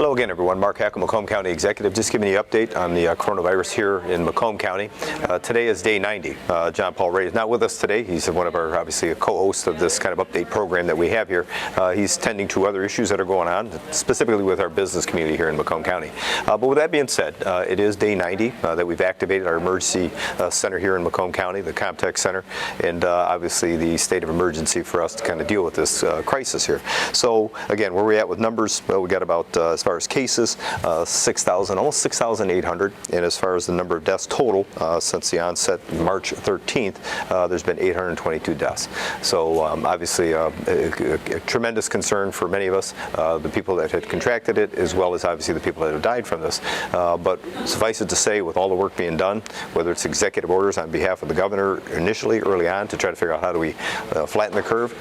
Hello again, everyone. Mark Hackle, Macomb County Executive, just giving you an update on the coronavirus here in Macomb County. Today is day 90. John Paul Ray is not with us today. He's one of our, obviously, a co-host of this kind of update program that we have here. He's tending to other issues that are going on, specifically with our business community here in Macomb County. But with that being said, it is day 90 that we've activated our emergency center here in Macomb County, the Comtech Center, and obviously the state of emergency for us to kind of deal with this crisis here. So again, where we're at with numbers, well, we got about, as far as cases, 6,000, almost 6,800, and as far as the number of deaths total, since the onset March 13th, there's been 822 deaths. So obviously a tremendous concern for many of us, the people that had contracted it, as well as obviously the people that have died from this. But suffice it to say, with all the work being done, whether it's executive orders on behalf of the governor initially, early on, to try to figure out how do we flatten the curve,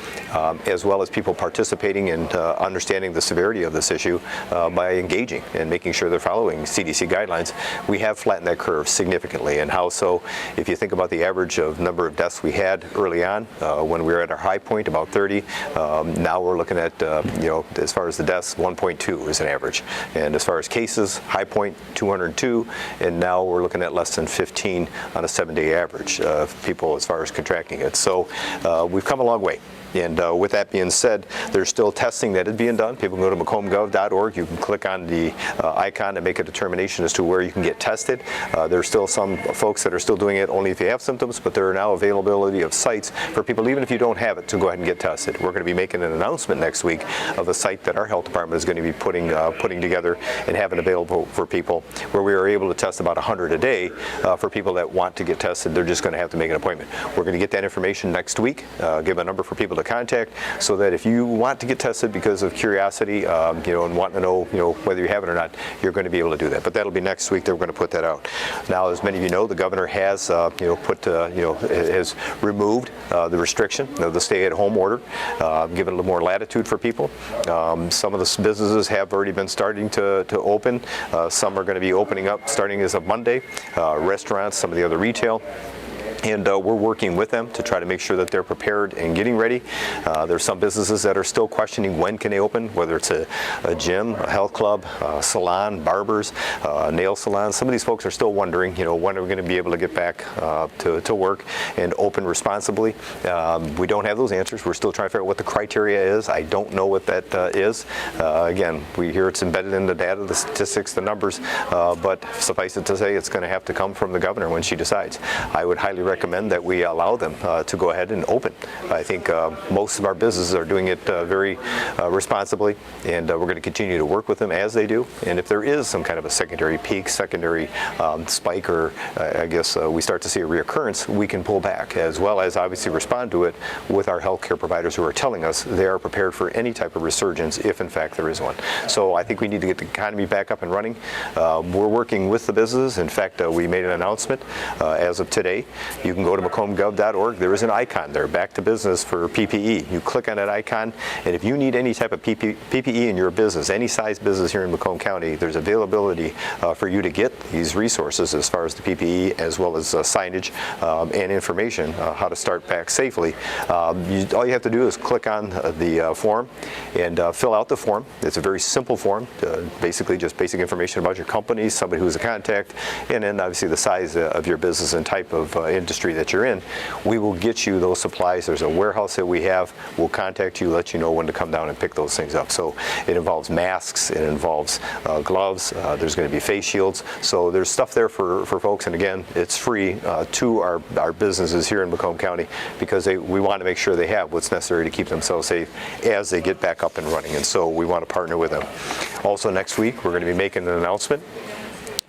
as well as people participating in understanding the severity of this issue by engaging and making sure they're following CDC guidelines, we have flattened that curve significantly. And how so? If you think about the average of number of deaths we had early on, when we were at our high point, about 30, now we're looking at, as far as the deaths, 1.2 is an average. And as far as cases, high point, 202, and now we're looking at less than 15 on a 7-day average of people as far as contracting it. So we've come a long way. And with that being said, there's still testing that is being done. People can go to macombgov.org. You can click on the icon and make a determination as to where you can get tested. There's still some folks that are still doing it only if you have symptoms, but there are now availability of sites for people, even if you don't have it, to go ahead and get tested. We're going to be making an announcement next week of a site that our health department is going to be putting together and having available for people, where we are able to test about 100 a day for people that want to get tested. They're just going to have to make an appointment. We're going to get that information next week, give a number for people to contact, so that if you want to get tested because of curiosity, and want to know, whether you have it or not, you're going to be able to do that. But that'll be next week that we're going to put that out. Now, as many of you know, the governor has, has removed the restriction, the stay-at-home order, given a little more latitude for people. Some of the businesses have already been starting to open. Some are going to be opening up starting as of Monday. Restaurants, some of the other retail. And we're working with them to try to make sure that they're prepared and getting ready. There's some businesses that are still questioning when can they open, whether it's a gym, a health club, salon, barbers, nail salons. Some of these folks are still wondering, when are we going to be able to get back to work and open responsibly. We don't have those answers. We're still trying to figure out what the criteria is. I don't know what that is. Again, we hear it's embedded in the data, the statistics, the numbers, but suffice it to say, it's going to have to come from the governor when she decides. I would highly recommend that we allow them to go ahead and open. I think most of our businesses are doing it very responsibly, and we're going to continue to work with them as they do. And if there is some kind of a secondary peak, secondary spike, or I guess we start to see a reoccurrence, we can pull back, as well as obviously respond to it with our healthcare providers who are telling us they are prepared for any type of resurgence if in fact there is one. So I think we need to get the economy back up and running. We're working with the businesses. In fact, we made an announcement as of today. You can go to macombgov.org. There is an icon there, back to business for PPE. You click on that icon, and if you need any type of PPE in your business, any size business here in Macomb County, there's availability for you to get these resources as far as the PPE, as well as signage and information how to start back safely. All you have to do is click on the form and fill out the form. It's a very simple form, basically just basic information about your company, somebody who's a contact, and then obviously the size of your business and type of industry that you're in. We will get you those supplies. There's a warehouse that we have. We'll contact you, let you know when to come down and pick those things up. So it involves masks, it involves gloves, there's going to be face shields. So there's stuff there for folks, and again, it's free to our businesses here in Macomb County, because we want to make sure they have what's necessary to keep themselves safe as they get back up and running, and so we want to partner with them. Also next week, we're going to be making an announcement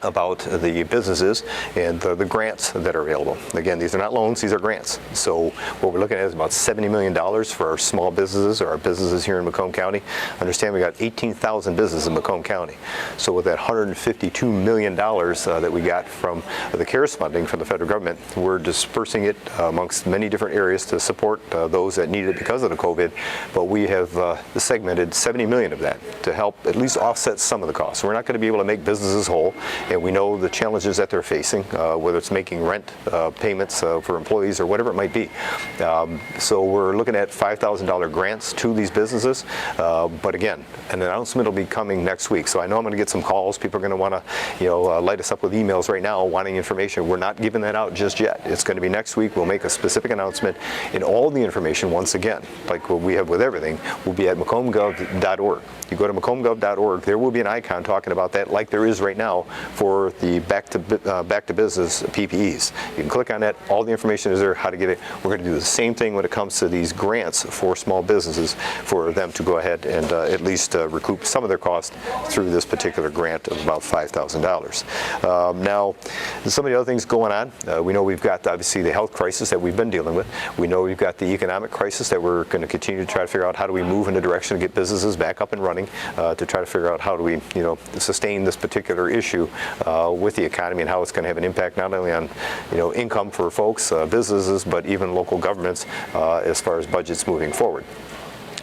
about the businesses and the grants that are available. Again, these are not loans, these are grants. So what we're looking at is about $70 million for our small businesses, or our businesses here in Macomb County. Understand we got 18,000 businesses in Macomb County. So with that $152 million that we got from the CARES funding from the federal government, we're dispersing it amongst many different areas to support those that need it because of the COVID. But we have segmented $70 million of that to help at least offset some of the costs. We're not going to be able to make businesses whole, and we know the challenges that they're facing, whether it's making rent payments for employees or whatever it might be. So we're looking at $5,000 grants to these businesses, but again, an announcement will be coming next week. So I know I'm going to get some calls. People are going to want to, light us up with emails right now wanting information. We're not giving that out just yet. It's going to be next week. We'll make a specific announcement, and all the information, once again, like what we have with everything, will be at macombgov.org. You go to macombgov.org, there will be an icon talking about that, like there is right now for the back to business PPEs. You can click on that. All the information is there, how to get it. We're going to do the same thing when it comes to these grants for small businesses, for them to go ahead and at least recoup some of their costs through this particular grant of about $5,000. Now, some of the other things going on, we know we've got obviously the health crisis that we've been dealing with. We know we've got the economic crisis that we're going to continue to try to figure out how do we move in a direction to get businesses back up and running, to try to figure out how do we, sustain this particular issue with the economy, and how it's going to have an impact not only on, income for folks, businesses, but even local governments as far as budgets moving forward.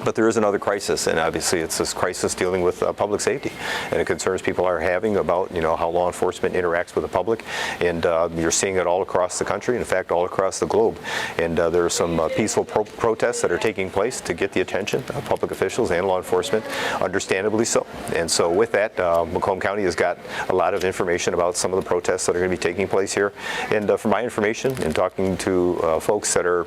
But there is another crisis, and obviously it's this crisis dealing with public safety, and the concerns people are having about how law enforcement interacts with the public, and you're seeing it all across the country, in fact all across the globe. And there are some peaceful protests that are taking place to get the attention of public officials and law enforcement, understandably so. And so with that, Macomb County has got a lot of information about some of the protests that are going to be taking place here. And from my information and talking to folks that are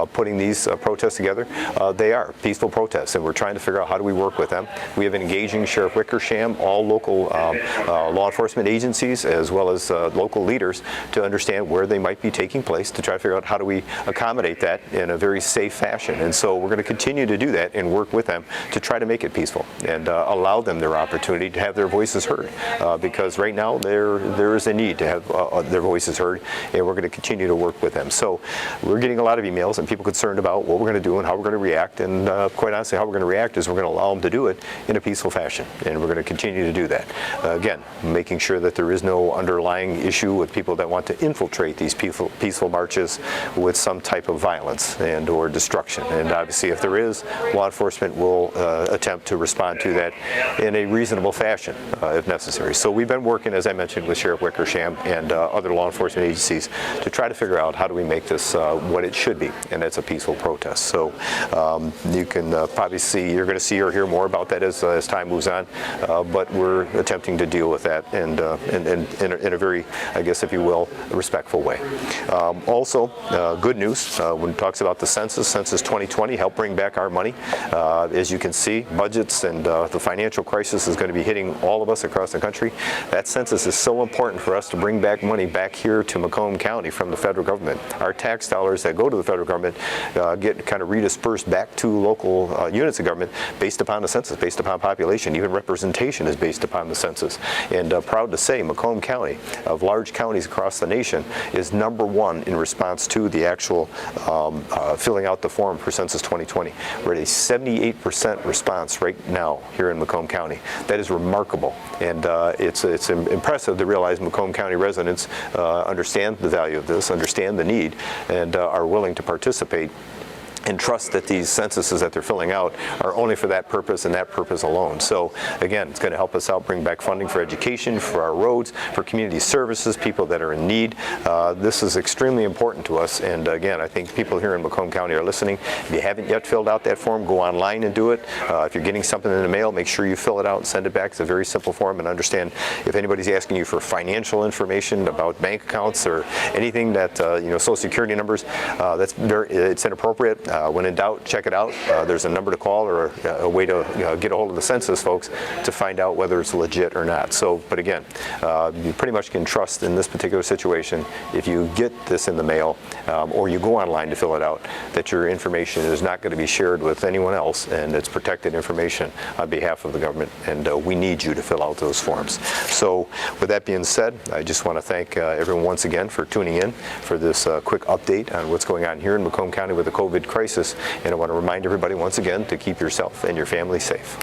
putting these protests together, they are peaceful protests, and we're trying to figure out how do we work with them. We have an engaging Sheriff Wickersham, all local law enforcement agencies, as well as local leaders, to understand where they might be taking place, to try to figure out how do we accommodate that in a very safe fashion. And so we're going to continue to do that and work with them to try to make it peaceful and allow them their opportunity to have their voices heard, because right now there is a need to have their voices heard, and we're going to continue to work with them. So we're getting a lot of emails and people concerned about what we're going to do and how we're going to react, and quite honestly, how we're going to react is we're going to allow them to do it in a peaceful fashion, and we're going to continue to do that. Again, making sure that there is no underlying issue with people that want to infiltrate these peaceful marches with some type of violence and or destruction. And obviously, if there is, law enforcement will attempt to respond to that in a reasonable fashion if necessary. So we've been working, as I mentioned, with Sheriff Wickersham and other law enforcement agencies to try to figure out how do we make this what it should be, and it's a peaceful protest. So you can probably see, you're going to see or hear more about that as time moves on, but we're attempting to deal with that and in a very, I guess if you will, respectful way. Also, good news when it talks about the Census 2020 help bring back our money. As you can see, budgets and the financial crisis is going to be hitting all of us across the country. That census is so important for us to bring back money back here to Macomb County from the federal government. Our tax dollars that go to the federal government get kind of redispersed back to local units of government based upon the census, based upon population. Even representation is based upon the census. And proud to say, Macomb County, of large counties across the nation, is #1 in response to the actual filling out the form for Census 2020. We're at a 78% response right now here in Macomb County. That is remarkable, and it's impressive to realize Macomb County residents understand the value of this, understand the need, and are willing to participate and trust that these censuses that they're filling out are only for that purpose and that purpose alone. So again, it's going to help us out, bring back funding for education, for our roads, for community services, people that are in need. This is extremely important to us, and again, I think people here in Macomb County are listening. If you haven't yet filled out that form, go online and do it. If you're getting something in the mail, make sure you fill it out and send it back. It's a very simple form, and understand if anybody's asking you for financial information about bank accounts or anything that Social Security numbers, it's inappropriate. When in doubt, check it out. There's a number to call or a way to get a hold of the census folks to find out whether it's legit or not. So, but again, you pretty much can trust in this particular situation, if you get this in the mail or you go online to fill it out, that your information is not going to be shared with anyone else, and it's protected information on behalf of the government, and we need you to fill out those forms. So with that being said, I just want to thank everyone once again for tuning in for this quick update on what's going on here in Macomb County with the COVID crisis, and I want to remind everybody once again to keep yourself and your family safe.